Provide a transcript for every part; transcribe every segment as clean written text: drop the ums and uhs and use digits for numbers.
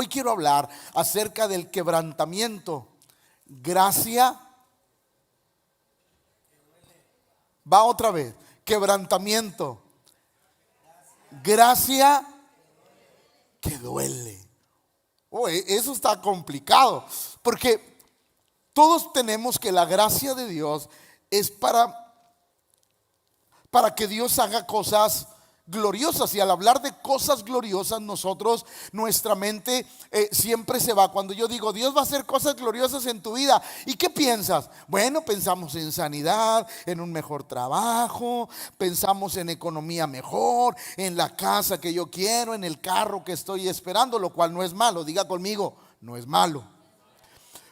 Hoy quiero hablar acerca del quebrantamiento. Gracia. Va otra vez. Quebrantamiento. Gracia que duele. Eso está complicado, porque todos tenemos que la gracia de Dios es para que Dios haga cosas gloriosas. Y al hablar de cosas gloriosas, nuestra mente siempre se va. Cuando yo digo Dios va a hacer cosas gloriosas en tu vida, ¿y qué piensas? Bueno, pensamos en sanidad, en un mejor trabajo, pensamos en economía mejor, en la casa que yo quiero, en el carro que estoy esperando, lo cual no es malo. Diga conmigo, no es malo.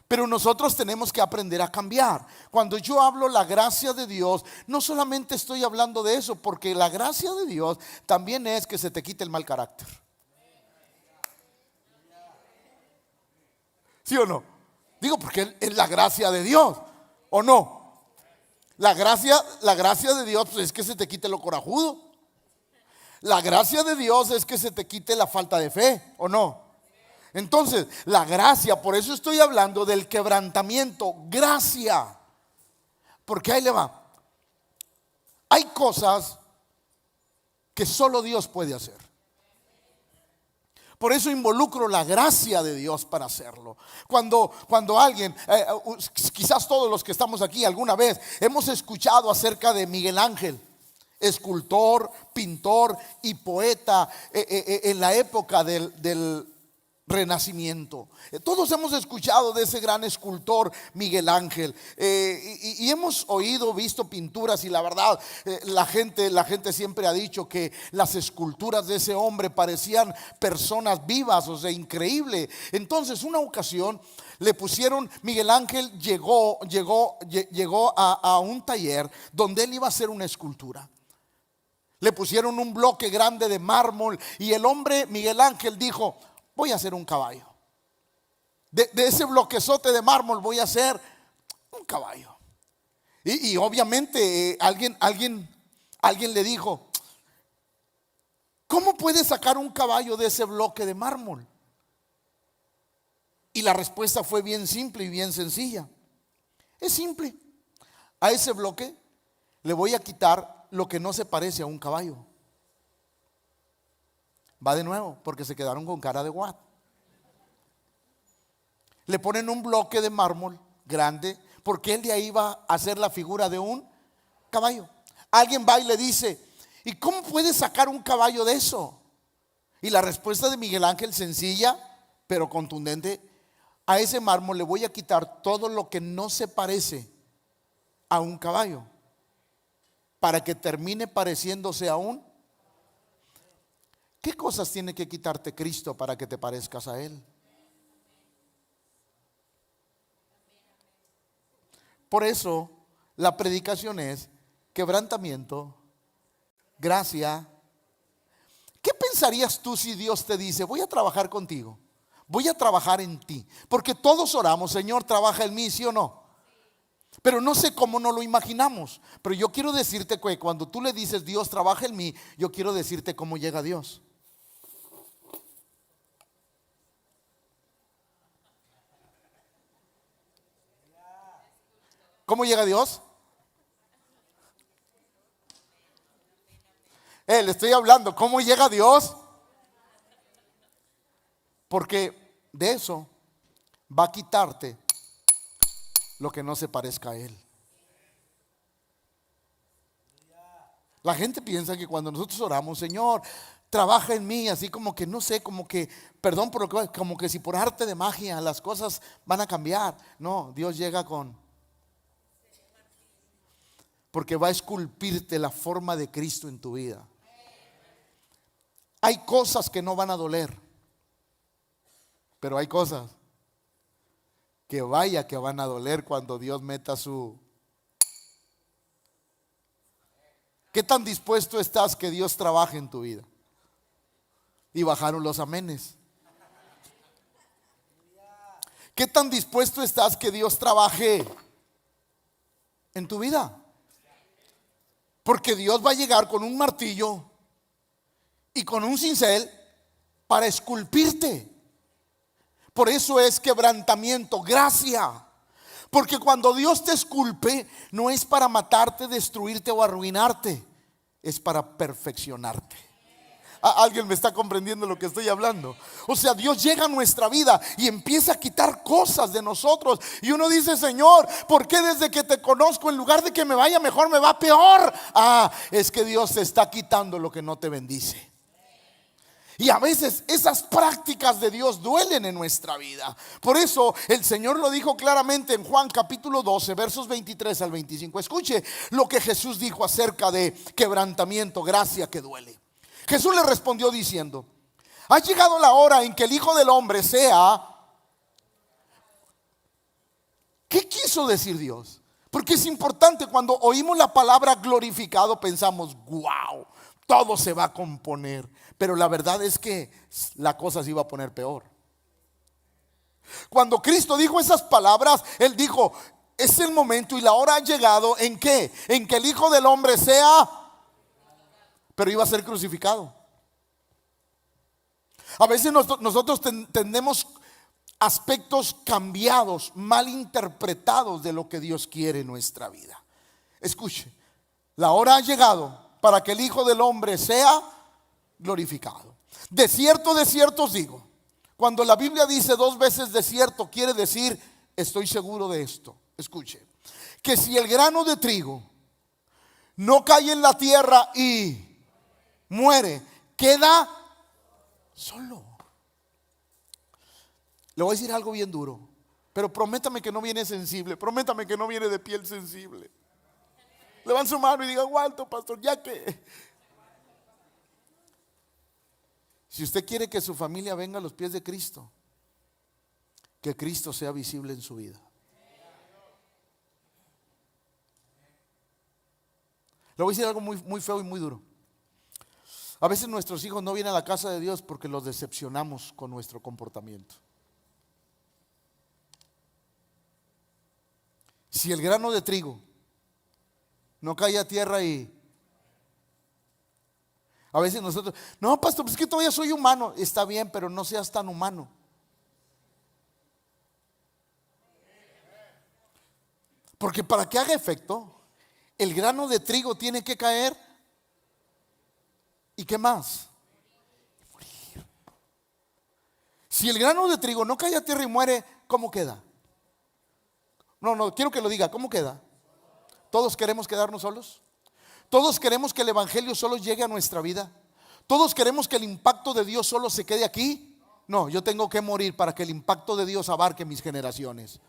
Pero nosotros tenemos que aprender a cambiar. Cuando yo hablo la gracia de Dios, no solamente estoy hablando de eso, porque la gracia de Dios también es que se te quite el mal carácter. ¿Sí o no? Digo, porque es la gracia de Dios, ¿o no? La gracia de Dios, pues, es que se te quite lo corajudo. La gracia de Dios es que se te quite la falta de fe, ¿o no? Entonces, la gracia, por eso estoy hablando del quebrantamiento, gracia. Porque ahí le va. Hay cosas que solo Dios puede hacer. Por eso involucro la gracia de Dios para hacerlo. Cuando alguien, quizás todos los que estamos aquí alguna vez hemos escuchado acerca de Miguel Ángel, escultor, pintor y poeta en la época del Renacimiento. Todos hemos escuchado de ese gran escultor Miguel Ángel, y hemos oído, visto pinturas, y la verdad, la gente siempre ha dicho que las esculturas de ese hombre parecían personas vivas, o sea, increíble. Entonces, una ocasión le pusieron, Miguel Ángel llegó a un taller donde él iba a hacer una escultura. Le pusieron un bloque grande de mármol y el hombre Miguel Ángel dijo: voy a hacer un caballo. De ese bloquezote de mármol voy a hacer un caballo. Y obviamente alguien le dijo: ¿cómo puedes sacar un caballo de ese bloque de mármol? Y la respuesta fue bien simple y bien sencilla. Es simple. A ese bloque le voy a quitar lo que no se parece a un caballo. Va de nuevo, porque se quedaron con cara de what. Le ponen un bloque de mármol grande, porque él de ahí va a hacer la figura de un caballo. Alguien va y le dice: ¿y cómo puedes sacar un caballo de eso? Y la respuesta de Miguel Ángel, sencilla pero contundente: a ese mármol le voy a quitar todo lo que no se parece a un caballo, para que termine pareciéndose a un. ¿Qué cosas tiene que quitarte Cristo para que te parezcas a Él? Por eso la predicación es quebrantamiento, gracia. ¿Qué pensarías tú si Dios te dice: voy a trabajar contigo, voy a trabajar en ti? Porque todos oramos: Señor, trabaja en mí, ¿sí o no? Pero no sé cómo no lo imaginamos. Pero yo quiero decirte que cuando tú le dices Dios trabaja en mí, yo quiero decirte cómo llega Dios. ¿Cómo llega Dios? Le estoy hablando, ¿cómo llega Dios? Porque de eso va a quitarte lo que no se parezca a Él. La gente piensa que cuando nosotros oramos: Señor, trabaja en mí, así como que no sé, como que, perdón por lo que, como que si por arte de magia las cosas van a cambiar. No, Dios llega porque va a esculpirte la forma de Cristo en tu vida. Hay cosas que no van a doler, pero hay cosas que vaya que van a doler cuando Dios meta su. ¿Qué tan dispuesto estás que Dios trabaje en tu vida? Y bajaron los amenes. ¿Qué tan dispuesto estás que Dios trabaje en tu vida? Porque Dios va a llegar con un martillo y con un cincel para esculpirte. Por eso es quebrantamiento, gracia. Porque cuando Dios te esculpe, no es para matarte, destruirte o arruinarte, es para perfeccionarte. ¿Alguien me está comprendiendo lo que estoy hablando? O sea, Dios llega a nuestra vida y empieza a quitar cosas de nosotros. Y uno dice: Señor, ¿por qué desde que te conozco, en lugar de que me vaya mejor, me va peor? Es que Dios te está quitando lo que no te bendice. Y a veces esas prácticas de Dios duelen en nuestra vida. Por eso el Señor lo dijo claramente en Juan capítulo 12, versos 23 al 25. Escuche lo que Jesús dijo acerca de quebrantamiento, gracia que duele. Jesús le respondió diciendo: ha llegado la hora en que el Hijo del Hombre sea... ¿Qué quiso decir Dios? Porque es importante, cuando oímos la palabra glorificado pensamos: wow, todo se va a componer. Pero la verdad es que la cosa se iba a poner peor. Cuando Cristo dijo esas palabras, Él dijo: es el momento y la hora ha llegado en que el Hijo del Hombre sea... pero iba a ser crucificado. A veces nosotros tenemos aspectos cambiados, mal interpretados de lo que Dios quiere en nuestra vida. Escuche, la hora ha llegado para que el Hijo del Hombre sea glorificado. De cierto os digo. Cuando la Biblia dice 2 veces de cierto, quiere decir estoy seguro de esto. Escuche, que si el grano de trigo no cae en la tierra y muere, queda solo. Le voy a decir algo bien duro, pero prométame que no viene sensible. Prométame que no viene de piel sensible. Levante su mano y diga: aguanto, pastor, ya que... Si usted quiere que su familia venga a los pies de Cristo, que Cristo sea visible en su vida. Le voy a decir algo muy feo y muy duro. A veces nuestros hijos no vienen a la casa de Dios porque los decepcionamos con nuestro comportamiento. Si el grano de trigo no cae a tierra y... A veces nosotros: no, pastor, pues es que todavía soy humano. Está bien, pero no seas tan humano. Porque para que haga efecto, el grano de trigo tiene que caer. ¿Y qué más? Morir. Si el grano de trigo no cae a tierra y muere, ¿cómo queda? No, quiero que lo diga. ¿Cómo queda? ¿Todos queremos quedarnos solos? ¿Todos queremos que el evangelio solo llegue a nuestra vida? ¿Todos queremos que el impacto de Dios solo se quede aquí? No, yo tengo que morir para que el impacto de Dios abarque mis generaciones.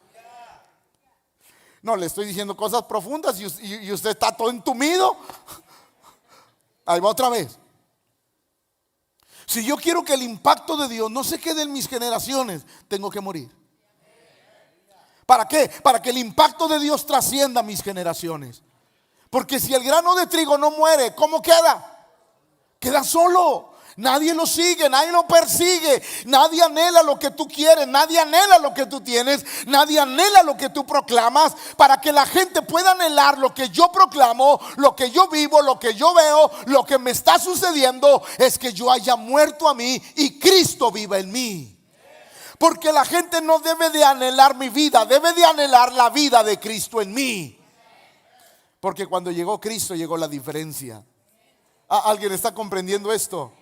No, le estoy diciendo cosas profundas y usted está todo entumido. Ahí va otra vez. Si yo quiero que el impacto de Dios no se quede en mis generaciones, tengo que morir. ¿Para qué? Para que el impacto de Dios trascienda mis generaciones. Porque si el grano de trigo no muere, ¿cómo queda? Queda solo. Nadie lo sigue, nadie lo persigue, nadie anhela lo que tú quieres, nadie anhela lo que tú tienes, nadie anhela lo que tú proclamas. Para que la gente pueda anhelar lo que yo proclamo, lo que yo vivo, lo que yo veo, lo que me está sucediendo, es que yo haya muerto a mí y Cristo viva en mí. Porque la gente no debe de anhelar mi vida, debe de anhelar la vida de Cristo en mí. Porque cuando llegó Cristo, llegó la diferencia. ¿Alguien está comprendiendo esto?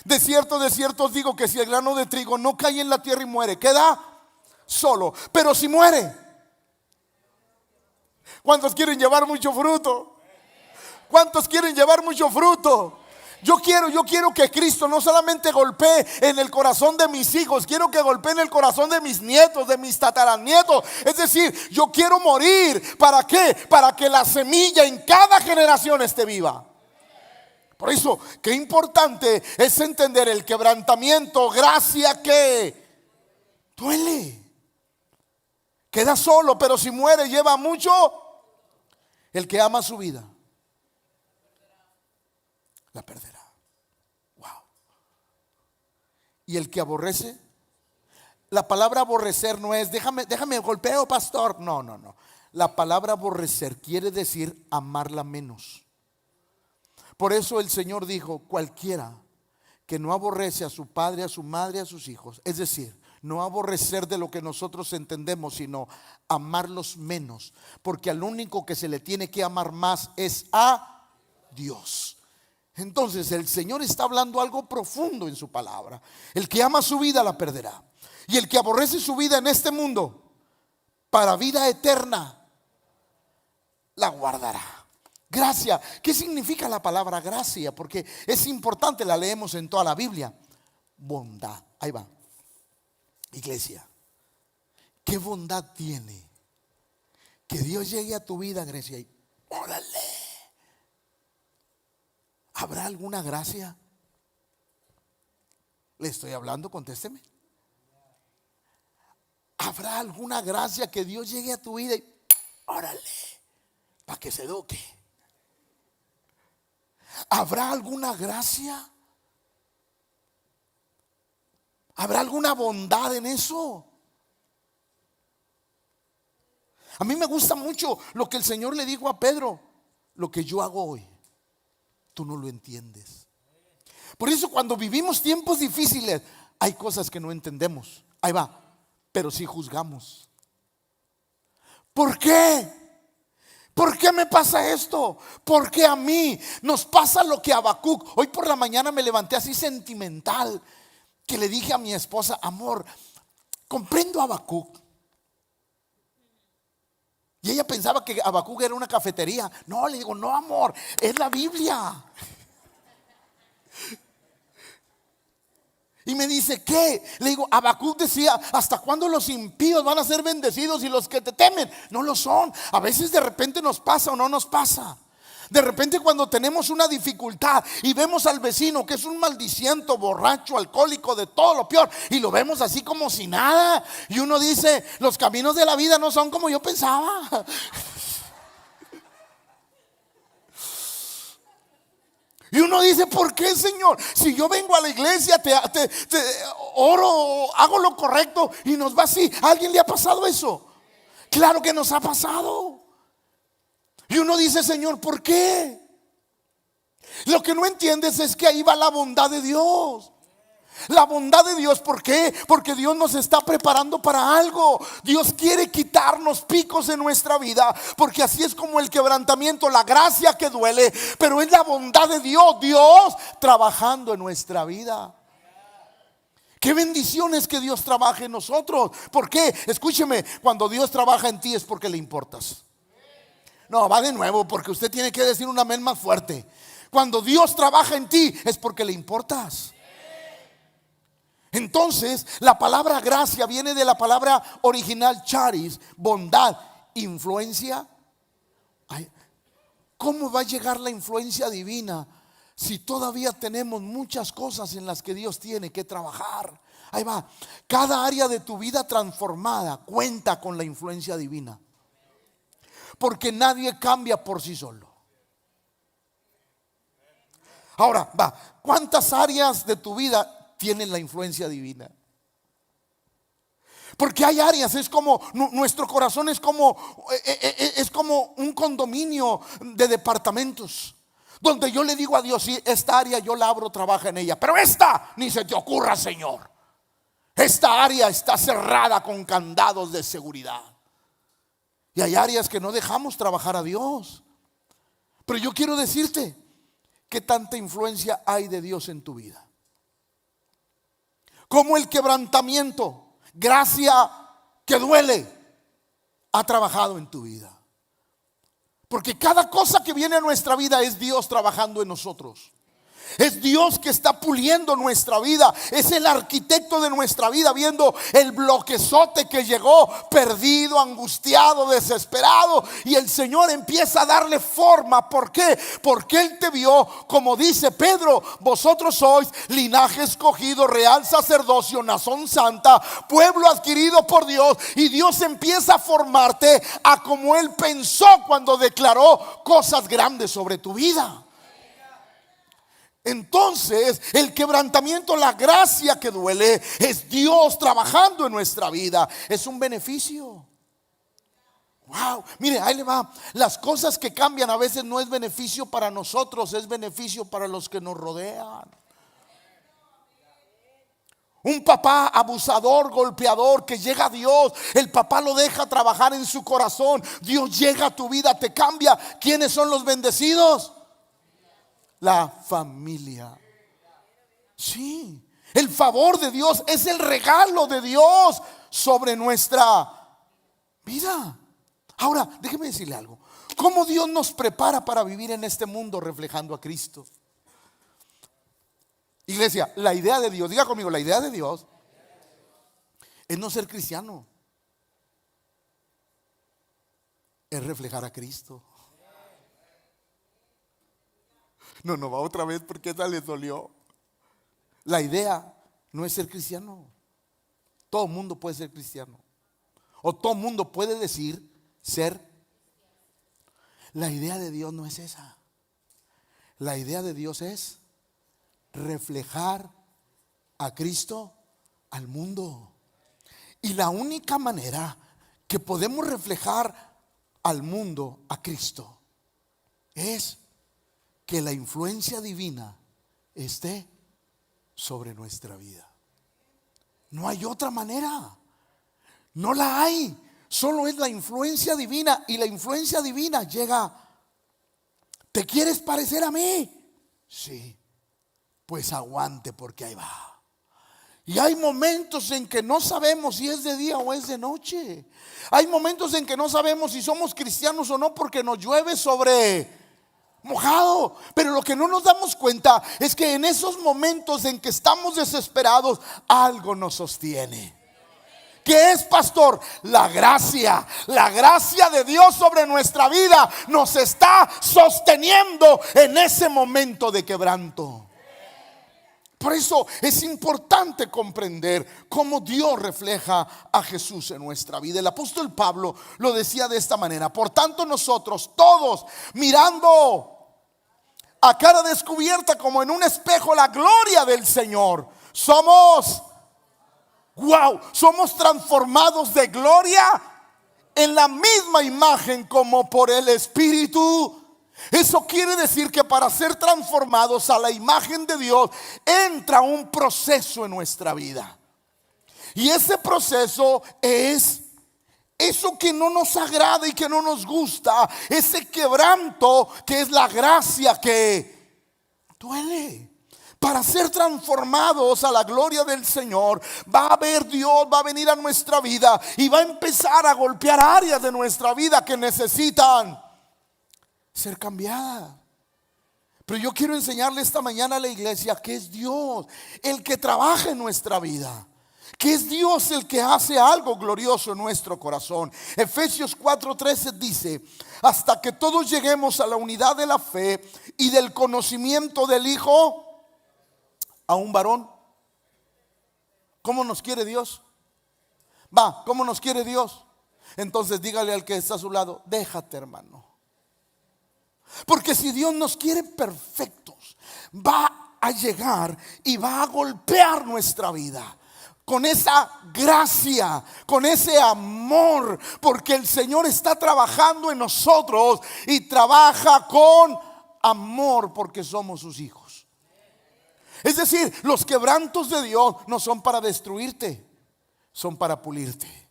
De cierto os digo que si el grano de trigo no cae en la tierra y muere, queda solo. Pero si muere, ¿cuántos quieren llevar mucho fruto? ¿Cuántos quieren llevar mucho fruto? Yo quiero que Cristo no solamente golpee en el corazón de mis hijos, quiero que golpee en el corazón de mis nietos, de mis tataranietos. Es decir, yo quiero morir. ¿Para qué? Para que la semilla en cada generación esté viva. Por eso, qué importante es entender el quebrantamiento, gracia que duele. Queda solo, pero si muere lleva mucho. El que ama su vida la perderá. Wow. Y el que aborrece, la palabra aborrecer no es déjame golpeo, pastor. No. La palabra aborrecer quiere decir amarla menos. Por eso el Señor dijo: cualquiera que no aborrece a su padre, a su madre, a sus hijos, es decir, no aborrecer de lo que nosotros entendemos, sino amarlos menos, porque al único que se le tiene que amar más es a Dios. Entonces el Señor está hablando algo profundo en su palabra. El que ama su vida la perderá, y el que aborrece su vida en este mundo, para vida eterna la guardará. Gracia, ¿qué significa la palabra gracia? Porque es importante, la leemos en toda la Biblia. Bondad, ahí va. Iglesia, ¿qué bondad tiene que Dios llegue a tu vida, Grecia, y órale? ¿Habrá alguna gracia? Le estoy hablando, contésteme. ¿Habrá alguna gracia que Dios llegue a tu vida y órale, para que se eduque? ¿Habrá alguna gracia? ¿Habrá alguna bondad en eso? A mí me gusta mucho lo que el Señor le dijo a Pedro: lo que yo hago hoy, tú no lo entiendes. Por eso cuando vivimos tiempos difíciles, hay cosas que no entendemos. Ahí va. Pero sí juzgamos. ¿Por qué? ¿Por qué me pasa esto? ¿Por qué a mí? Nos pasa lo que a Habacuc. Hoy por la mañana me levanté así sentimental, que le dije a mi esposa: amor, comprendo a Habacuc. Y ella pensaba que Habacuc era una cafetería. No, le digo: no, amor, es la Biblia. Y me dice: ¿qué? Le digo: Habacuc decía: ¿hasta cuándo los impíos van a ser bendecidos y los que te temen no lo son? A veces de repente nos pasa o no nos pasa. De repente cuando tenemos una dificultad y vemos al vecino que es un maldiciento, borracho, alcohólico, de todo lo peor, y lo vemos así como si nada, y uno dice: los caminos de la vida no son como yo pensaba. Y uno dice: ¿por qué, Señor? Si yo vengo a la iglesia, te oro, hago lo correcto, y nos va así. ¿A alguien le ha pasado eso? Claro que nos ha pasado. Y uno dice: Señor, ¿por qué? Lo que no entiendes es que ahí va la bondad de Dios. La bondad de Dios, ¿por qué? Porque Dios nos está preparando para algo. Dios quiere quitarnos picos en nuestra vida, porque así es como el quebrantamiento, la gracia que duele, pero es la bondad de Dios, Dios trabajando en nuestra vida. Qué bendiciones que Dios trabaje en nosotros. ¿Por qué? Escúcheme, cuando Dios trabaja en ti es porque le importas. No, va de nuevo, porque usted tiene que decir un amén más fuerte. Cuando Dios trabaja en ti es porque le importas. Entonces, la palabra gracia viene de la palabra original charis, bondad, influencia. Ay, ¿cómo va a llegar la influencia divina si todavía tenemos muchas cosas en las que Dios tiene que trabajar? Ahí va. Cada área de tu vida transformada cuenta con la influencia divina, porque nadie cambia por sí solo. Ahora, va, ¿cuántas áreas de tu vida tienen la influencia divina? Porque hay áreas, es como nuestro corazón es como un condominio de departamentos, donde yo le digo a Dios: sí, esta área yo la abro, trabaja en ella, pero esta ni se te ocurra, Señor. Esta área está cerrada con candados de seguridad. Y hay áreas que no dejamos trabajar a Dios. Pero yo quiero decirte: ¿qué tanta influencia hay de Dios en tu vida? Como el quebrantamiento, gracia que duele, ha trabajado en tu vida. Porque cada cosa que viene a nuestra vida es Dios trabajando en nosotros. Es Dios que está puliendo nuestra vida. Es el arquitecto de nuestra vida, viendo el bloquezote que llegó, perdido, angustiado, desesperado, y el Señor empieza a darle forma. ¿Por qué? Porque Él te vio, como dice Pedro: vosotros sois linaje escogido, real sacerdocio, nación santa, pueblo adquirido por Dios. Y Dios empieza a formarte a como Él pensó cuando declaró cosas grandes sobre tu vida. Entonces, el quebrantamiento, la gracia que duele, es Dios trabajando en nuestra vida. Es un beneficio. Wow, mire, ahí le va. Las cosas que cambian a veces no es beneficio para nosotros, es beneficio para los que nos rodean. Un papá abusador, golpeador, que llega a Dios, el papá lo deja trabajar en su corazón, Dios llega a tu vida, te cambia. ¿Quiénes son los bendecidos? La familia. Sí, el favor de Dios es el regalo de Dios sobre nuestra vida. Ahora, déjeme decirle algo. ¿Cómo Dios nos prepara para vivir en este mundo reflejando a Cristo? Iglesia, la idea de Dios, diga conmigo, la idea de Dios es no ser cristiano, es reflejar a Cristo. No va otra vez porque esa les dolió. La idea no es ser cristiano. Todo mundo puede ser cristiano, o todo mundo puede decir ser. La idea de Dios no es esa. La idea de Dios es reflejar a Cristo al mundo. Y la única manera que podemos reflejar al mundo a Cristo es que la influencia divina esté sobre nuestra vida. No hay otra manera. No la hay. Solo es la influencia divina. Y la influencia divina llega. ¿Te quieres parecer a mí? Sí. Pues aguante, porque ahí va. Y hay momentos en que no sabemos si es de día o es de noche. Hay momentos en que no sabemos si somos cristianos o no, porque nos llueve sobre mojado. Pero lo que no nos damos cuenta es que en esos momentos en que estamos desesperados, algo nos sostiene. ¿Qué es, pastor? La gracia. La gracia de Dios sobre nuestra vida nos está sosteniendo en ese momento de quebranto. Por eso es importante comprender cómo Dios refleja a Jesús en nuestra vida. El apóstol Pablo lo decía de esta manera: por tanto, nosotros todos, mirando a cara descubierta como en un espejo la gloria del Señor, somos transformados de gloria en la misma imagen como por el Espíritu. Eso quiere decir que para ser transformados a la imagen de Dios entra un proceso en nuestra vida. Y ese proceso es eso que no nos agrada y que no nos gusta, ese quebranto que es la gracia que duele. Para ser transformados a la gloria del Señor, va a haber Dios, va a venir a nuestra vida y va a empezar a golpear áreas de nuestra vida que necesitan ser cambiadas. Pero yo quiero enseñarle esta mañana a la iglesia que es Dios el que trabaja en nuestra vida, que es Dios el que hace algo glorioso en nuestro corazón. Efesios 4:13 dice: hasta que todos lleguemos a la unidad de la fe y del conocimiento del Hijo, a un varón. ¿Cómo nos quiere Dios? ¿Cómo nos quiere Dios? Entonces dígale al que está a su lado: déjate, hermano. Porque si Dios nos quiere perfectos, va a llegar y va a golpear nuestra vida con esa gracia, con ese amor, porque el Señor está trabajando en nosotros y trabaja con amor porque somos sus hijos. Es decir, los quebrantos de Dios no son para destruirte, son para pulirte,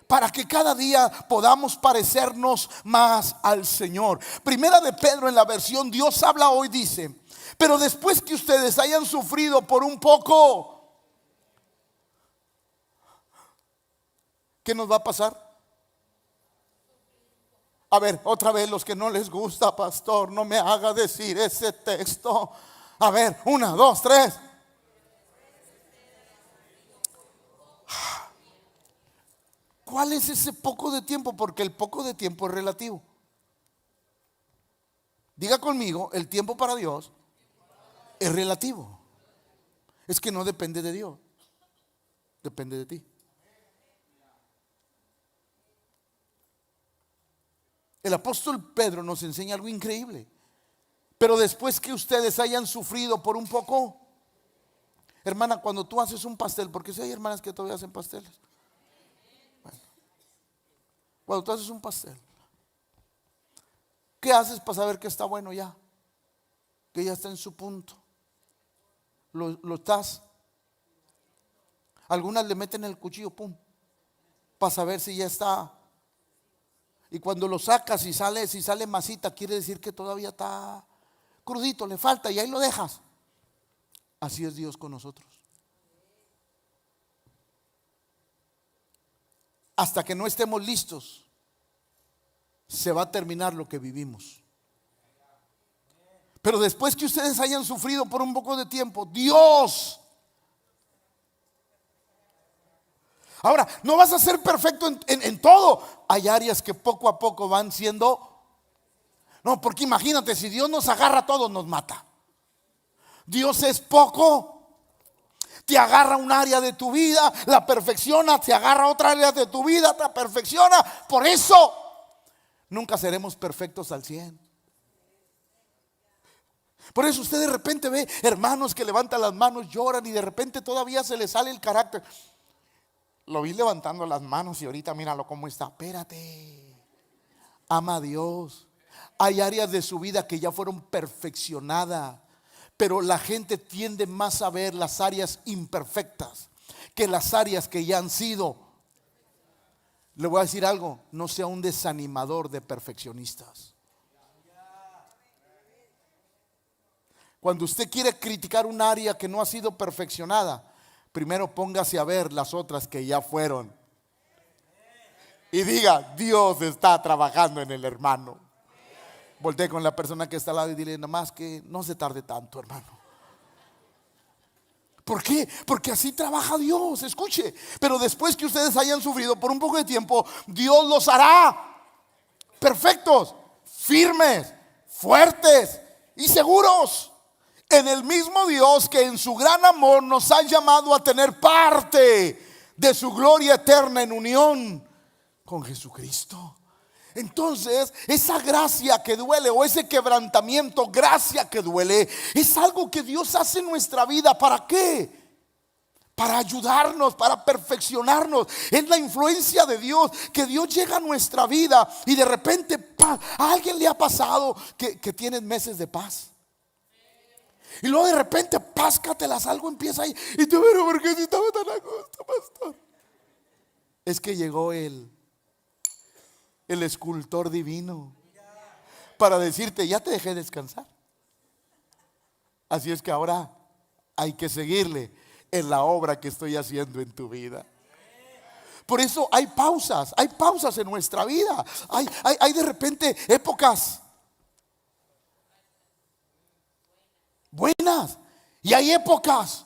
para que cada día podamos parecernos más al Señor. Primera de Pedro, en la versión Dios habla hoy, dice: pero después que ustedes hayan sufrido por un poco, ¿qué nos va a pasar? A ver, otra vez, los que no les gusta, pastor, no me haga decir ese texto. A ver, 1, 2, 3. ¿Cuál es ese poco de tiempo? Porque el poco de tiempo es relativo. Diga conmigo: el tiempo para Dios es relativo. Es que no depende de Dios, depende de ti. El apóstol Pedro nos enseña algo increíble. Pero después que ustedes hayan sufrido por un poco. Hermana, cuando tú haces un pastel, porque si hay hermanas que todavía hacen pasteles. Bueno, cuando tú haces un pastel, ¿qué haces para saber que está bueno ya? Que ya está en su punto. Lo estás Algunas le meten el cuchillo, pum, para saber si ya está. Y cuando lo sacas y si sale masita, quiere decir que todavía está crudito, le falta, y ahí lo dejas. Así es Dios con nosotros. Hasta que no estemos listos, se va a terminar lo que vivimos. Pero después que ustedes hayan sufrido por un poco de tiempo, Dios. Ahora, no vas a ser perfecto en todo. Hay áreas que poco a poco van siendo. No, porque imagínate, si Dios nos agarra a todos, nos mata. Dios es poco. Te agarra un área de tu vida, la perfecciona. Te agarra otra área de tu vida, te perfecciona. Por eso nunca seremos perfectos al 100. Por eso usted de repente ve hermanos que levantan las manos, lloran, y de repente todavía se les sale el carácter. Lo vi levantando las manos y ahorita míralo cómo está. Espérate, ama a Dios. Hay áreas de su vida que ya fueron perfeccionadas, pero la gente tiende más a ver las áreas imperfectas que las áreas que ya han sido. Le voy a decir algo: no sea un desanimador de perfeccionistas. Cuando usted quiere criticar un área que no ha sido perfeccionada, primero póngase a ver las otras que ya fueron y diga: Dios está trabajando en el hermano. Voltee con la persona que está al lado y dile: nada más que no se tarde tanto, hermano. ¿Por qué? Porque así trabaja Dios. Escuche, pero después que ustedes hayan sufrido por un poco de tiempo, Dios los hará perfectos, firmes, fuertes y seguros en el mismo Dios que en su gran amor nos ha llamado a tener parte de su gloria eterna en unión con Jesucristo. Entonces, esa gracia que duele, o ese quebrantamiento, gracia que duele, es algo que Dios hace en nuestra vida. ¿Para qué? Para ayudarnos, para perfeccionarnos. Es la influencia de Dios, que Dios llega a nuestra vida y de repente a alguien le ha pasado que tienes meses de paz. Y luego de repente, páscatelas, algo empieza ahí. Y tú, pero ¿por qué si estaba tan a gusto, pastor? Es que llegó el escultor divino para decirte: ya te dejé descansar. Así es que ahora hay que seguirle en la obra que estoy haciendo en tu vida. Por eso hay pausas en nuestra vida. Hay de repente épocas buenas y hay épocas.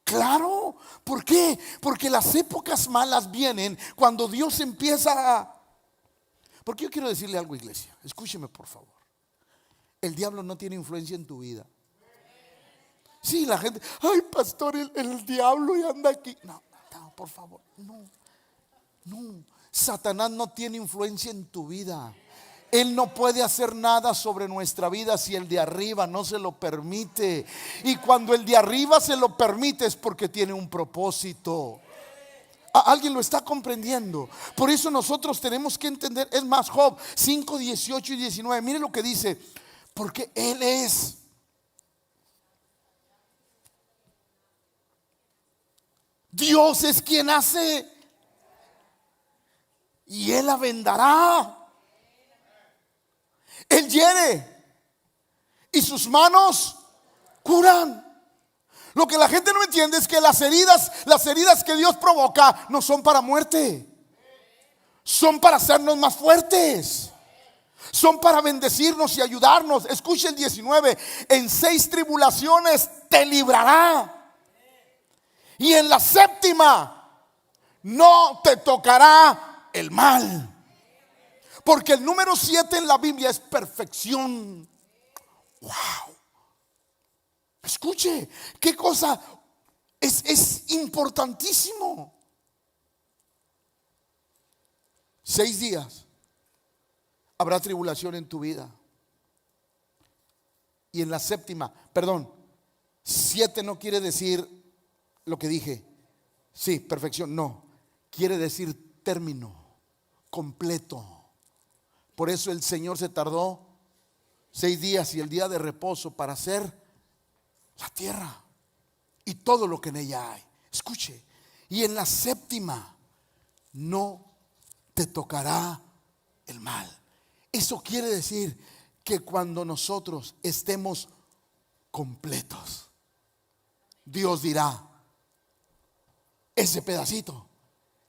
Claro, ¿por qué? Porque las épocas malas vienen cuando Dios empieza a... Porque yo quiero decirle algo, iglesia, escúcheme por favor. El diablo no tiene influencia en tu vida. Sí, la gente: ay, pastor, el diablo ya anda aquí. No, por favor, no. Satanás no tiene influencia en tu vida. Él no puede hacer nada sobre nuestra vida si el de arriba no se lo permite. Y cuando el de arriba se lo permite es porque tiene un propósito. ¿Alguien lo está comprendiendo? Por eso nosotros tenemos que entender. Es más, Job 5, 18 y 19. Mire lo que dice: porque Él es. Dios es quien hace, y Él la vendará. Él hiere y sus manos curan. Lo que la gente no entiende es que las heridas que Dios provoca no son para muerte, son para hacernos más fuertes, son para bendecirnos y ayudarnos. Escuche el 19: en 6 tribulaciones te librará, y en la 7ª no te tocará el mal. Porque el número 7 en la Biblia es perfección. Wow. Escuche, qué cosa es importantísimo. 6 días habrá tribulación en tu vida. Y en la 7ª, 7 no quiere decir lo que dije. Sí, perfección, no. Quiere decir término, completo. Por eso el Señor se tardó 6 días y el día de reposo para hacer la tierra y todo lo que en ella hay. Escuche, y en la séptima no te tocará el mal. Eso quiere decir que cuando nosotros estemos completos, Dios dirá: ese pedacito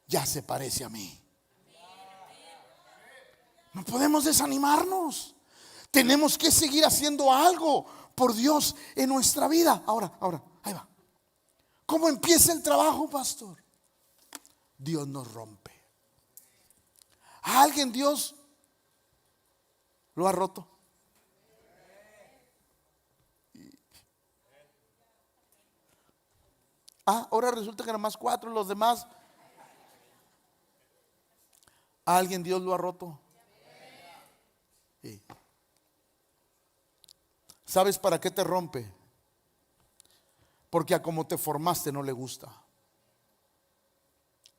ya se parece a mí. No podemos desanimarnos. Tenemos que seguir haciendo algo por Dios en nuestra vida. Ahora, ahí va. ¿Cómo empieza el trabajo, pastor? Dios nos rompe. ¿A alguien Dios lo ha roto? Ahora resulta que nada más 4, los demás. ¿A alguien Dios lo ha roto? Sí. ¿Sabes para qué te rompe? Porque a como te formaste no le gusta.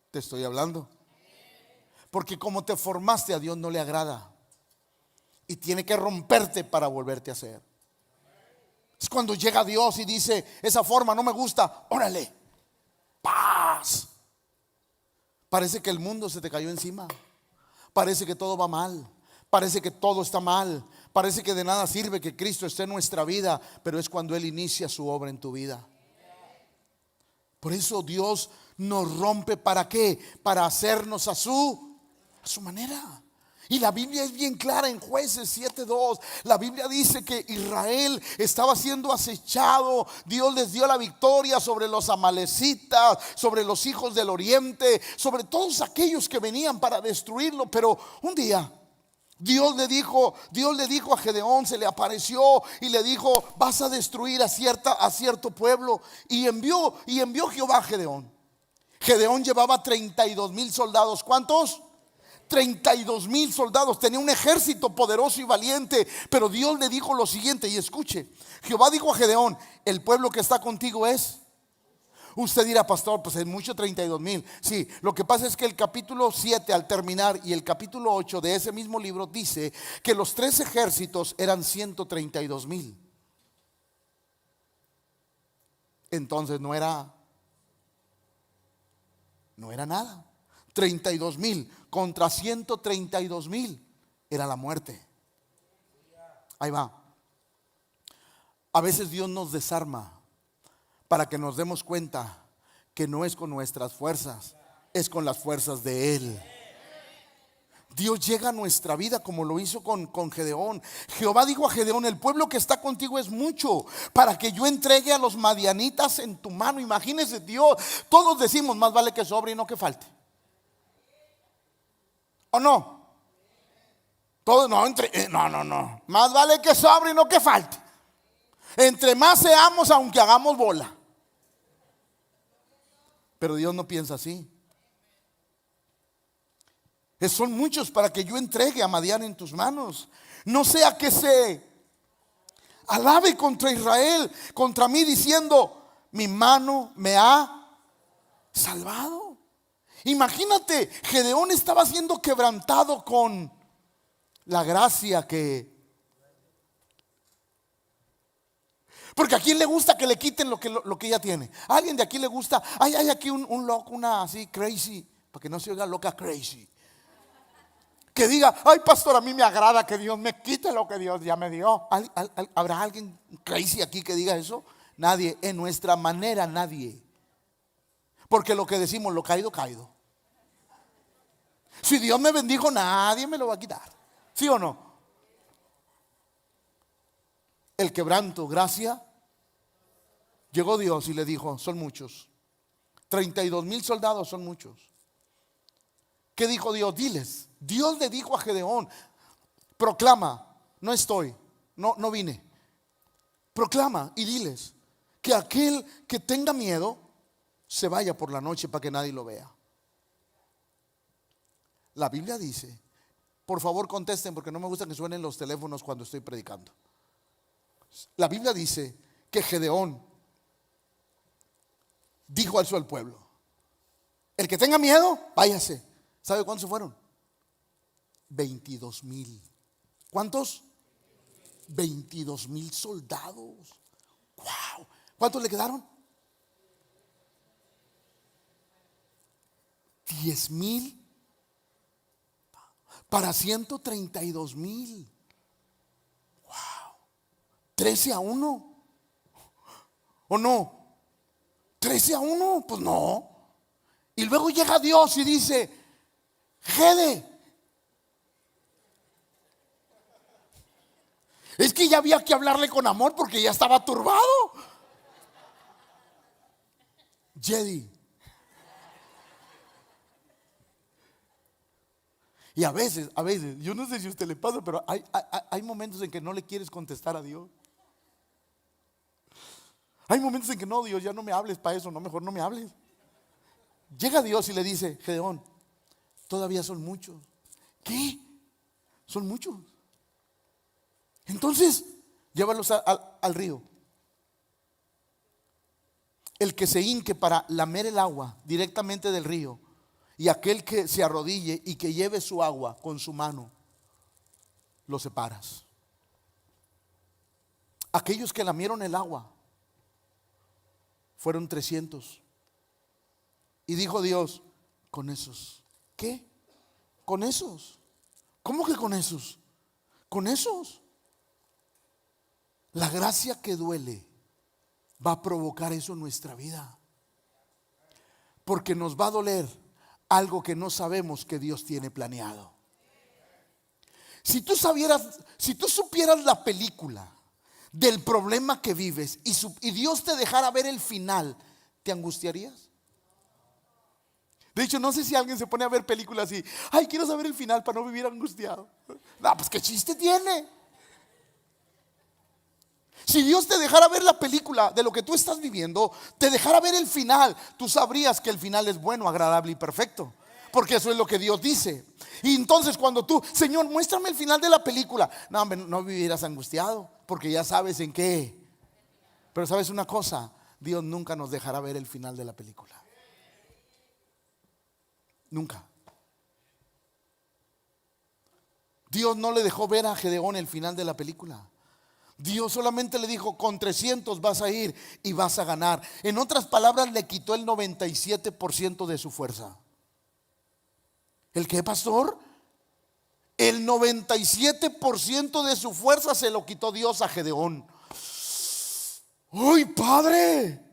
Te estoy hablando. Porque como te formaste a Dios no le agrada. Y tiene que romperte para volverte a hacer. Es cuando llega Dios y dice: esa forma no me gusta, órale, paz. Parece que el mundo se te cayó encima. Parece que todo va mal. Parece que todo está mal. Parece que de nada sirve que Cristo esté en nuestra vida. Pero es cuando Él inicia su obra en tu vida. Por eso Dios nos rompe. ¿Para qué? Para hacernos a su manera. Y la Biblia es bien clara en Jueces 7:2. La Biblia dice que Israel estaba siendo acechado. Dios les dio la victoria sobre los amalecitas, sobre los hijos del oriente, sobre todos aquellos que venían para destruirlo. Pero un día Dios le dijo a Gedeón, se le apareció y le dijo: vas a destruir a cierto pueblo. Y envió Jehová a Gedeón. Gedeón llevaba 32,000 soldados. ¿Cuántos? 32,000 soldados. Tenía un ejército poderoso y valiente. Pero Dios le dijo lo siguiente, y escuche: Jehová dijo a Gedeón: el pueblo que está contigo es. Usted dirá: pastor, pues es mucho 32,000. Sí, lo que pasa es que el capítulo 7 al terminar y el capítulo 8 de ese mismo libro dice que los 3 ejércitos eran 132,000. Entonces no era nada. 32,000 contra 132,000 era la muerte. Ahí va. A veces Dios nos desarma para que nos demos cuenta que no es con nuestras fuerzas, es con las fuerzas de Él. Dios llega a nuestra vida como lo hizo con Gedeón. Jehová dijo a Gedeón: el pueblo que está contigo es mucho para que yo entregue a los madianitas en tu mano. Imagínese Dios. Todos decimos: más vale que sobre y no que falte. ¿O no? Todos no. Más vale que sobre y no que falte. Entre más seamos, aunque hagamos bola. Pero Dios no piensa así. Son muchos para que yo entregue a Madián en tus manos. No sea que se alabe contra Israel, contra mí, diciendo: mi mano me ha salvado. Imagínate, Gedeón estaba siendo quebrantado con la gracia que... Porque a quién le gusta que le quiten lo que ella tiene. A alguien de aquí le gusta. Hay aquí un loco, una así crazy, para que no se oiga loca, crazy, que diga: ay, pastor, a mí me agrada que Dios me quite lo que Dios ya me dio. ¿Habrá alguien crazy aquí que diga eso? Nadie, en nuestra manera nadie. Porque lo que decimos: lo caído, caído. Si Dios me bendijo, nadie me lo va a quitar. ¿Sí o no? El quebranto, gracia. Llegó Dios y le dijo: son muchos. 32,000 soldados son muchos. ¿Qué dijo Dios? Diles. Dios le dijo a Gedeón: proclama, no vine. Proclama y diles que aquel que tenga miedo se vaya por la noche para que nadie lo vea. La Biblia dice, por favor contesten porque no me gusta que suenen los teléfonos cuando estoy predicando. La Biblia dice que Gedeón dijo al pueblo: el que tenga miedo, váyase. ¿Sabe cuántos se fueron? 22,000. ¿Cuántos? 22,000 soldados. Wow. ¿Cuántos le quedaron? 10,000 para 132,000. Wow. 13-1. ¿O no? 13-1. Pues no. Y luego llega Dios y dice: Gede, es que ya había que hablarle con amor porque ya estaba turbado. Jedi. Y a veces, yo no sé si a usted le pasa, pero hay momentos en que no le quieres contestar a Dios. Hay momentos en que no, Dios, ya no me hables para eso, no, mejor no me hables. Llega Dios y le dice: Gedeón, todavía son muchos. ¿Qué? Son muchos. Entonces, llévalos al río. El que se hinque para lamer el agua directamente del río, y aquel que se arrodille y que lleve su agua con su mano, lo separas. Aquellos que lamieron el agua fueron 300. Y dijo Dios: con esos. ¿Qué? Con esos. ¿Cómo que con esos? Con esos. La gracia que duele va a provocar eso en nuestra vida, porque nos va a doler algo que no sabemos que Dios tiene planeado. Si tú supieras la película del problema que vives y Dios te dejara ver el final, ¿te angustiarías? De hecho, no sé si alguien se pone a ver películas y: ay, quiero saber el final para no vivir angustiado. No, pues qué chiste tiene. Si Dios te dejara ver la película de lo que tú estás viviendo, te dejara ver el final, tú sabrías que el final es bueno, agradable y perfecto, porque eso es lo que Dios dice. Y entonces cuando tú: Señor, muéstrame el final de la película, no, hombre, no vivirás angustiado, porque ya sabes en qué. Pero sabes una cosa, Dios nunca nos dejará ver el final de la película. Nunca. Dios no le dejó ver a Gedeón el final de la película. Dios solamente le dijo: con 300 vas a ir y vas a ganar. En otras palabras, le quitó el 97% de su fuerza. ¿El qué, pastor? El 97% de su fuerza se lo quitó Dios a Gedeón. ¡Uy, Padre!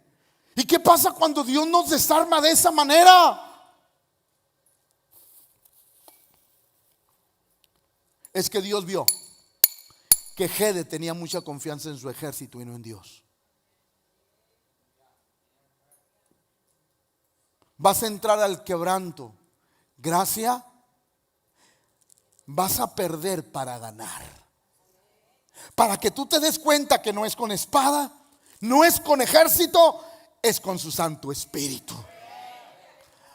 ¿Y qué pasa cuando Dios nos desarma de esa manera? Es que Dios vio que Gede tenía mucha confianza en su ejército y no en Dios. Vas a entrar al quebranto. Gracia, vas a perder para ganar. Para que tú te des cuenta que no es con espada, no es con ejército, es con su Santo Espíritu.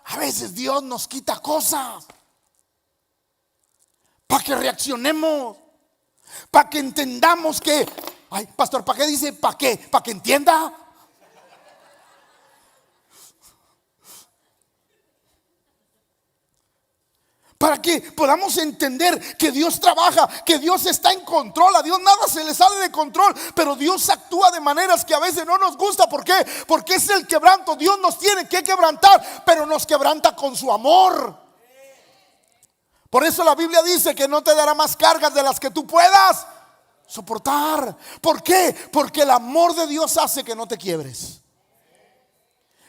A veces Dios nos quita cosas para que reaccionemos, para que entendamos que: ay, pastor, ¿para qué dice para qué? ¿Para que entienda? Para que podamos entender que Dios trabaja, que Dios está en control. A Dios nada se le sale de control, pero Dios actúa de maneras que a veces no nos gusta. ¿Por qué? Porque es el quebranto. Dios nos tiene que quebrantar, pero nos quebranta con su amor. Por eso la Biblia dice que no te dará más cargas de las que tú puedas soportar. ¿Por qué? Porque el amor de Dios hace que no te quiebres.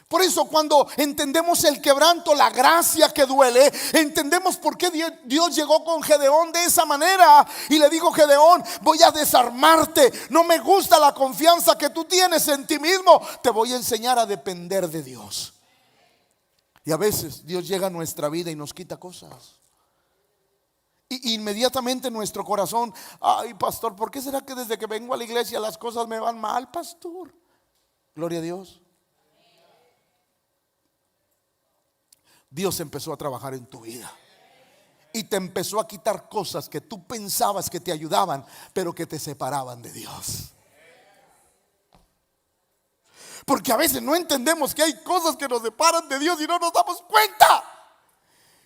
Por eso cuando entendemos el quebranto, la gracia que duele, entendemos por qué Dios llegó con Gedeón de esa manera y le dijo: Gedeón, voy a desarmarte. No me gusta la confianza que tú tienes en ti mismo. Te voy a enseñar a depender de Dios. Y a veces Dios llega a nuestra vida y nos quita cosas. Y inmediatamente nuestro corazón: ay, pastor, ¿por qué será que desde que vengo a la iglesia las cosas me van mal, pastor? Gloria a Dios. Dios empezó a trabajar en tu vida y te empezó a quitar cosas que tú pensabas que te ayudaban, pero que te separaban de Dios. Porque a veces no entendemos que hay cosas que nos separan de Dios y no nos damos cuenta.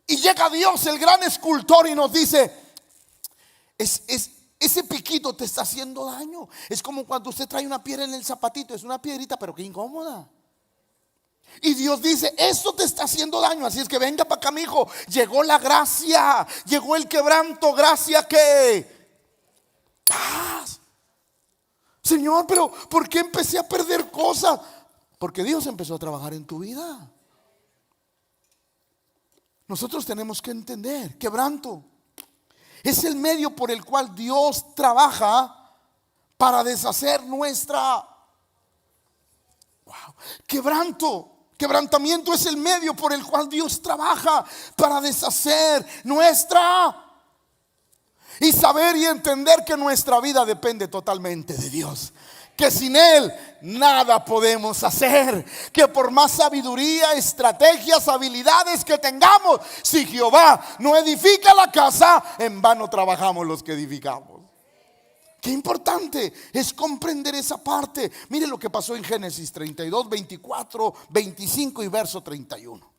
Y llega Dios, el gran escultor, y nos dice: ese piquito te está haciendo daño. Es como cuando usted trae una piedra en el zapatito. Es una piedrita, pero qué incómoda. Y Dios dice, esto te está haciendo daño, así es que venga para acá, mi hijo. Llegó la gracia, llegó el quebranto. Gracia que paz. Señor, pero ¿por qué empecé a perder cosas? Porque Dios empezó a trabajar en tu vida. Nosotros tenemos que entender, quebranto es el medio por el cual Dios trabaja para deshacer nuestra quebrantamiento es el medio por el cual Dios trabaja para deshacer nuestra, y saber y entender que nuestra vida depende totalmente de Dios, que sin Él nada podemos hacer, que por más sabiduría, estrategias, habilidades que tengamos, si Jehová no edifica la casa, en vano trabajamos los que edificamos. Qué importante es comprender esa parte. Mire lo que pasó en Génesis 32, 24, 25 y verso 31.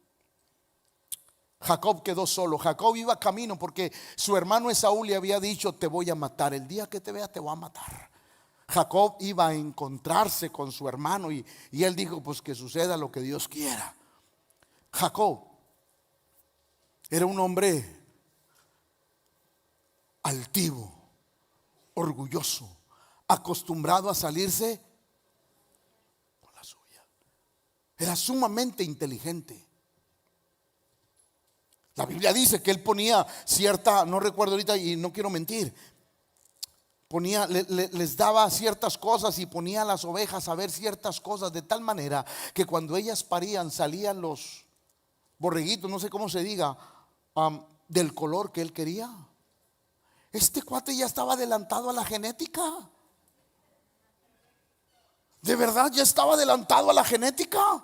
Jacob quedó solo. Jacob iba camino porque su hermano Esaú le había dicho: te voy a matar, el día que te vea te voy a matar. Jacob iba a encontrarse con su hermano y él dijo: pues que suceda lo que Dios quiera. Jacob era un hombre altivo, orgulloso, acostumbrado a salirse con la suya. Era sumamente inteligente. La Biblia dice que él ponía cierta, no recuerdo ahorita y no quiero mentir, les daba ciertas cosas y ponía a las ovejas a ver ciertas cosas, de tal manera que cuando ellas parían salían los borreguitos, no sé cómo se diga, del color que él quería. Este cuate ya estaba adelantado a la genética. De verdad, ya estaba adelantado a la genética.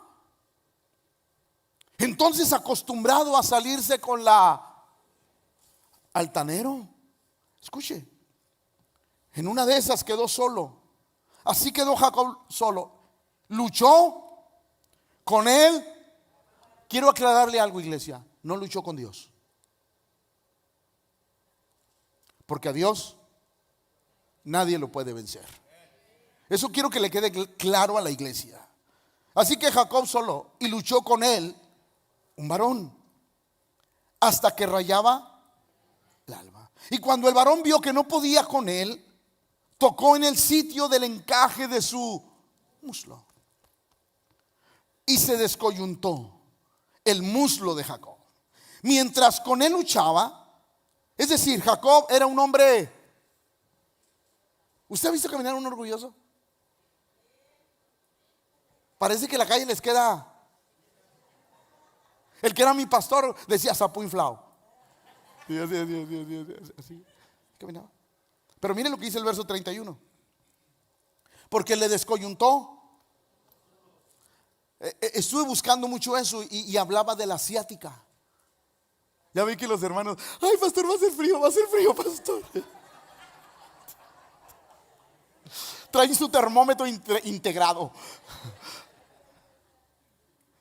Entonces, acostumbrado a salirse con la altanero. Escuche, en una de esas quedó solo. Así quedó Jacob solo. Luchó con él. Quiero aclararle algo, iglesia: no luchó con Dios, porque a Dios nadie lo puede vencer. Eso quiero que le quede claro a la iglesia. Así que Jacob solo, y luchó con él un varón, hasta que rayaba el alba. Y cuando el varón vio que no podía con él, tocó en el sitio del encaje de su muslo, y se descoyuntó el muslo de Jacob mientras con él luchaba. Es decir, Jacob era un hombre. ¿Usted ha visto caminar a un orgulloso? Parece que la calle les queda. El que era mi pastor decía sapo inflado. Así caminaba. Pero miren lo que dice el verso 31. Porque le descoyuntó. Estuve buscando mucho eso y hablaba de la ciática. Ya vi que los hermanos: ay, pastor, va a ser frío, pastor. Traen su termómetro integrado.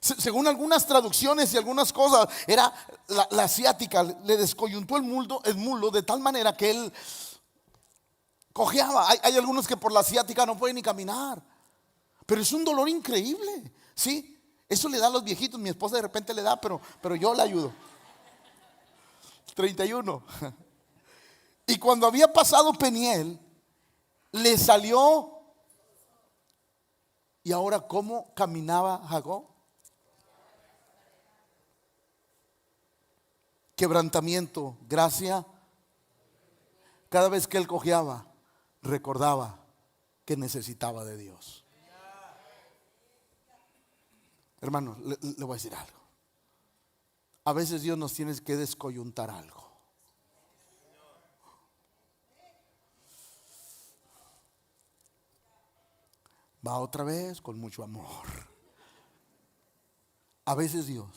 Según algunas traducciones y algunas cosas, era la ciática, le descoyuntó el muslo de tal manera que él cojeaba. Hay algunos que por la ciática no pueden ni caminar, pero es un dolor increíble. Sí, eso le da a los viejitos. Mi esposa de repente le da, pero yo le ayudo. 31. Y cuando había pasado Peniel, le salió. Y ahora, ¿cómo caminaba Jacob? Quebrantamiento, gracia. Cada vez que él cojeaba, recordaba que necesitaba de Dios. Hermano, le voy a decir algo. A veces Dios nos tiene que descoyuntar algo. Va otra vez con mucho amor. A veces Dios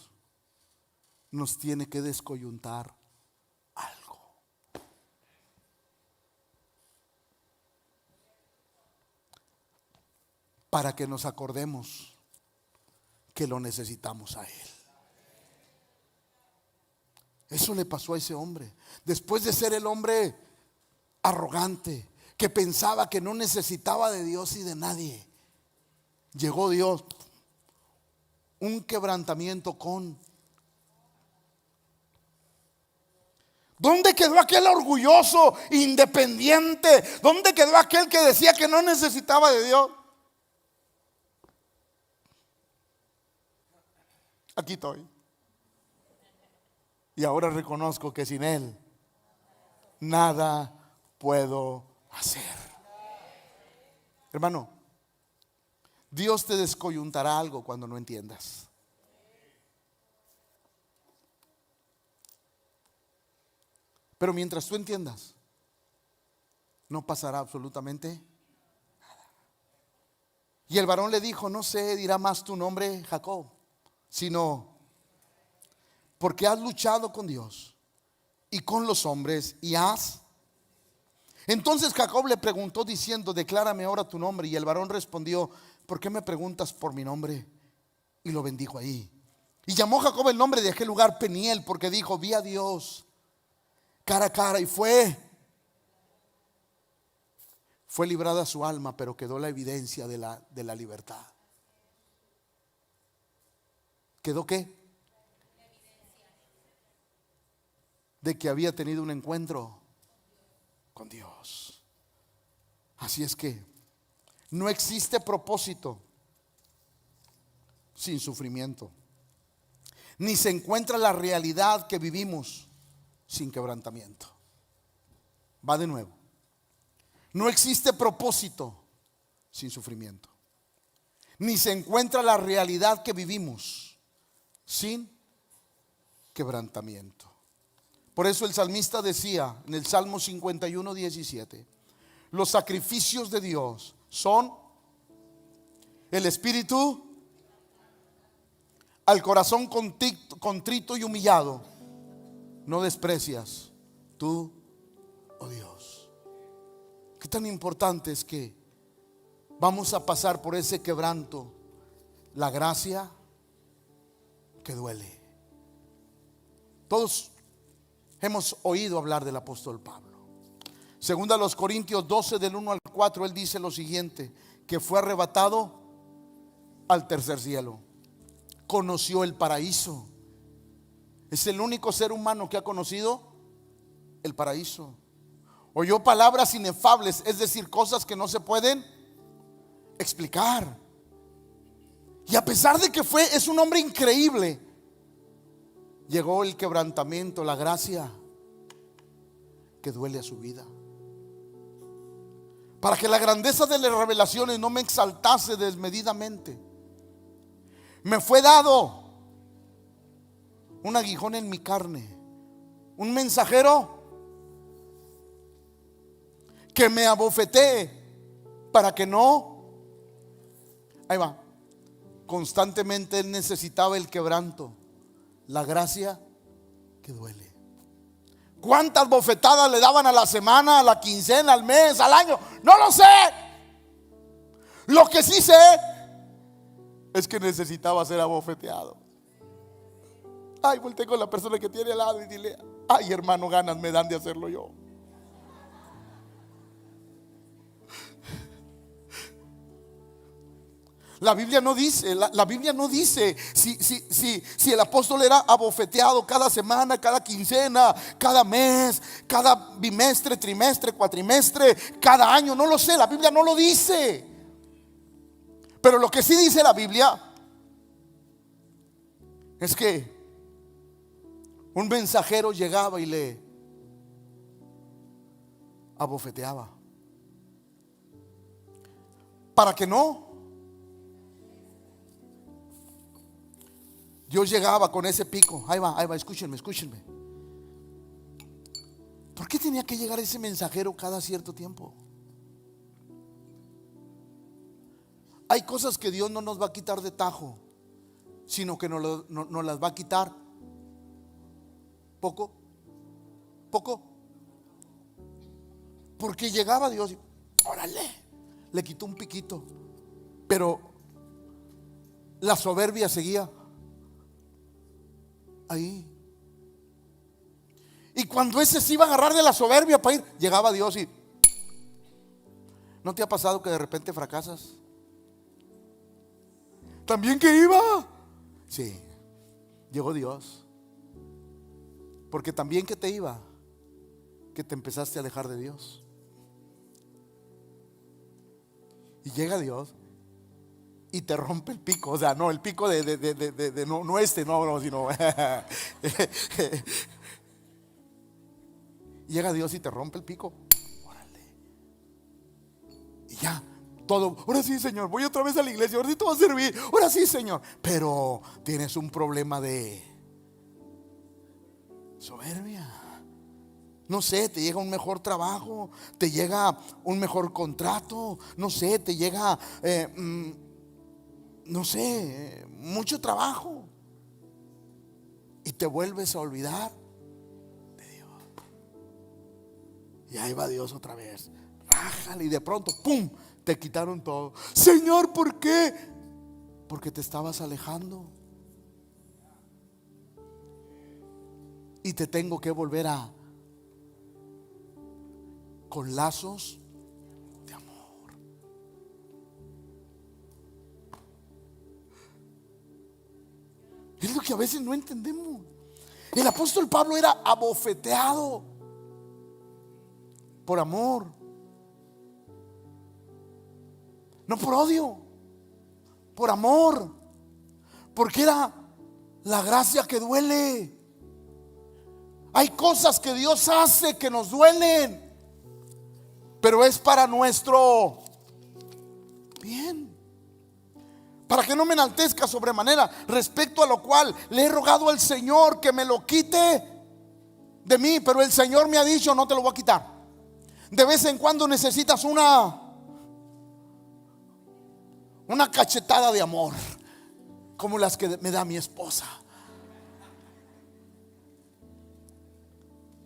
nos tiene que descoyuntar algo. Para que nos acordemos que lo necesitamos a Él. Eso le pasó a ese hombre. Después de ser el hombre arrogante, que pensaba que no necesitaba de Dios y de nadie, llegó Dios un quebrantamiento con. ¿Dónde quedó aquel orgulloso, independiente? ¿Dónde quedó aquel que decía que no necesitaba de Dios? Aquí estoy. Y ahora reconozco que sin Él nada puedo hacer. Hermano, Dios te descoyuntará algo cuando no entiendas. Pero mientras tú entiendas, no pasará absolutamente nada. Y el varón le dijo: no sé, dirá más tu nombre Jacob, sino porque has luchado con Dios y con los hombres y has. Entonces Jacob le preguntó diciendo: declárame ahora tu nombre. Y el varón respondió: ¿por qué me preguntas por mi nombre? Y lo bendijo ahí. Y llamó Jacob el nombre de aquel lugar Peniel, porque dijo: vi a Dios cara a cara. Y fue librada su alma, pero quedó la evidencia de la libertad. ¿Quedó qué? De que había tenido un encuentro con Dios. Así es que no existe propósito sin sufrimiento, ni se encuentra la realidad que vivimos sin quebrantamiento. Va de nuevo. No existe propósito sin sufrimiento, ni se encuentra la realidad que vivimos sin quebrantamiento. Por eso el salmista decía en el Salmo 51:17: los sacrificios de Dios son el espíritu al corazón contrito y humillado no desprecias tú, oh Dios. Qué tan importante es que vamos a pasar por ese quebranto, la gracia que duele. Todos hemos oído hablar del apóstol Pablo. Segunda a los Corintios 12 del 1 al 4, él dice lo siguiente: que fue arrebatado al tercer cielo, conoció el paraíso. Es el único ser humano que ha conocido el paraíso. Oyó palabras inefables, es decir, cosas que no se pueden explicar. Y a pesar de que es un hombre increíble, llegó el quebrantamiento, la gracia que duele a su vida. Para que la grandeza de las revelaciones no me exaltase desmedidamente, me fue dado un aguijón en mi carne, un mensajero que me abofetee para que no. Ahí va. Constantemente él necesitaba el quebranto, la gracia que duele. ¿Cuántas bofetadas le daban a la semana, a la quincena, al mes, al año? No lo sé. Lo que sí sé es que necesitaba ser abofeteado. Ay, volteé con la persona que tiene al lado y dile: ay, hermano, ganas me dan de hacerlo yo. La Biblia no dice, la Biblia no dice si el apóstol era abofeteado cada semana, cada quincena, cada mes, cada bimestre, trimestre, cuatrimestre, cada año. No lo sé, la Biblia no lo dice. Pero lo que sí dice la Biblia es que un mensajero llegaba y le abofeteaba para que no. Dios llegaba con ese pico. Ahí va, escúchenme. ¿Por qué tenía que llegar ese mensajero cada cierto tiempo? Hay cosas que Dios no nos va a quitar de tajo, sino que nos las va a quitar poco. Porque llegaba Dios y órale, le quitó un piquito, pero la soberbia seguía ahí. Y cuando ese se iba a agarrar de la soberbia para ir, llegaba Dios y ¿no te ha pasado que de repente fracasas? También que iba Sí, llegó Dios. Porque también que te iba, que te empezaste a alejar de Dios. Y llega Dios y te rompe el pico. O sea, no el pico no este, no, sino llega Dios y te rompe el pico. Órale. Y ya, todo. Ahora sí, Señor, voy otra vez a la iglesia. Ahora sí te voy a servir. Ahora sí, Señor. Pero tienes un problema de soberbia. No sé, te llega un mejor trabajo, te llega un mejor contrato, no sé, te llega, no sé, mucho trabajo. Y te vuelves a olvidar de Dios. Y ahí va Dios otra vez. Rájale, y de pronto, ¡pum!, te quitaron todo. Señor, ¿por qué? Porque te estabas alejando. Y te tengo que volver a con lazos de amor. Es lo que a veces no entendemos. El apóstol Pablo era abofeteado por amor, no por odio, por amor, porque era la gracia que duele. Hay cosas que Dios hace que nos duelen, pero es para nuestro bien, para que no me enaltezca sobremanera, respecto a lo cual le he rogado al Señor que me lo quite de mí. Pero el Señor me ha dicho: no te lo voy a quitar. De vez en cuando necesitas una cachetada de amor, como las que me da mi esposa.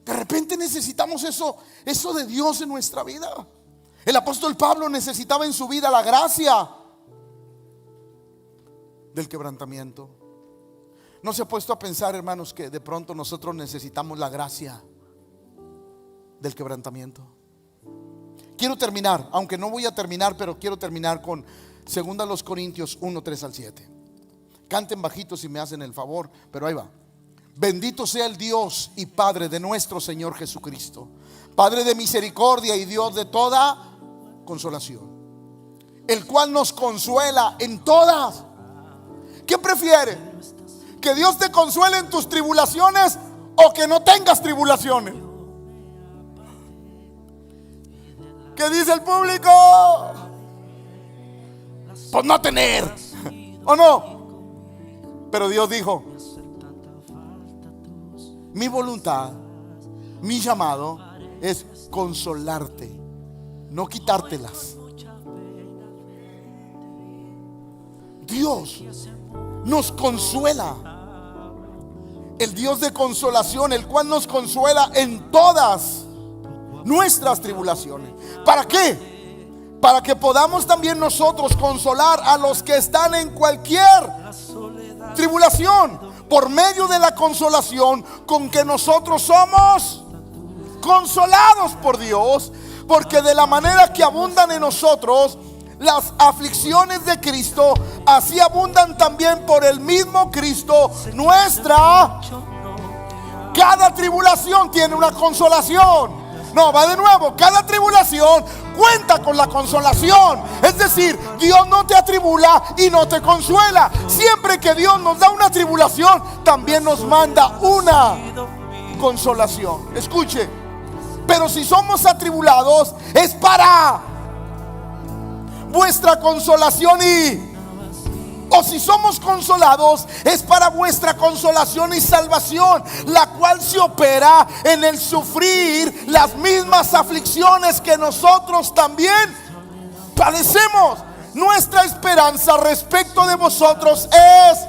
De repente necesitamos eso de Dios en nuestra vida. El apóstol Pablo necesitaba en su vida la gracia del quebrantamiento. ¿No se ha puesto a pensar, hermanos, que de pronto nosotros necesitamos la gracia del quebrantamiento? Quiero terminar, aunque no voy a terminar, pero quiero terminar con 2 Corintios 1, 3 al 7. Canten bajito si me hacen el favor, pero ahí va. Bendito sea el Dios y Padre de nuestro Señor Jesucristo, Padre de misericordia y Dios de toda consolación, el cual nos consuela en todas. ¿Qué prefiere? ¿Que Dios te consuele en tus tribulaciones o que no tengas tribulaciones? ¿Qué dice el público? Pues no tener, ¿o no? Pero Dios dijo: mi voluntad, mi llamado es consolarte, no quitártelas. Dios nos consuela, el Dios de consolación, el cual nos consuela en todas nuestras tribulaciones. ¿Para qué? Para que podamos también nosotros consolar a los que están en cualquier tribulación, por medio de la consolación con que nosotros somos consolados por Dios. Porque de la manera que abundan en nosotros las aflicciones de Cristo, así abundan también por el mismo Cristo nuestra. Cada tribulación tiene una consolación. No, va de nuevo. Cada tribulación cuenta con la consolación. Es decir, Dios no te atribula y no te consuela. Siempre que Dios nos da una tribulación, también nos manda una consolación. Escuche, pero si somos atribulados, es para vuestra consolación o si somos consolados, es para vuestra consolación y salvación, la cual se opera en el sufrir las mismas aflicciones que nosotros también padecemos. Nuestra esperanza respecto de vosotros es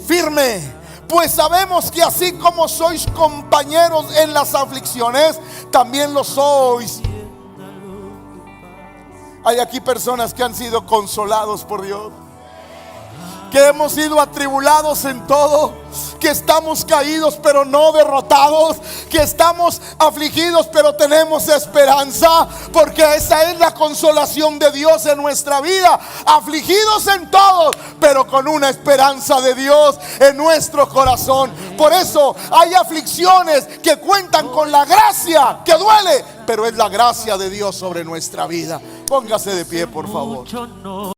firme, pues sabemos que así como sois compañeros en las aflicciones, también lo sois. Hay aquí personas que han sido consolados por Dios. que hemos sido atribulados en todo, que estamos caídos pero no derrotados, que estamos afligidos pero tenemos esperanza, porque esa es la consolación de Dios en nuestra vida. Afligidos en todo, pero con una esperanza de Dios en nuestro corazón. Por eso hay aflicciones que cuentan con la gracia, que duele, pero es la gracia de Dios sobre nuestra vida. Póngase de pie, por favor.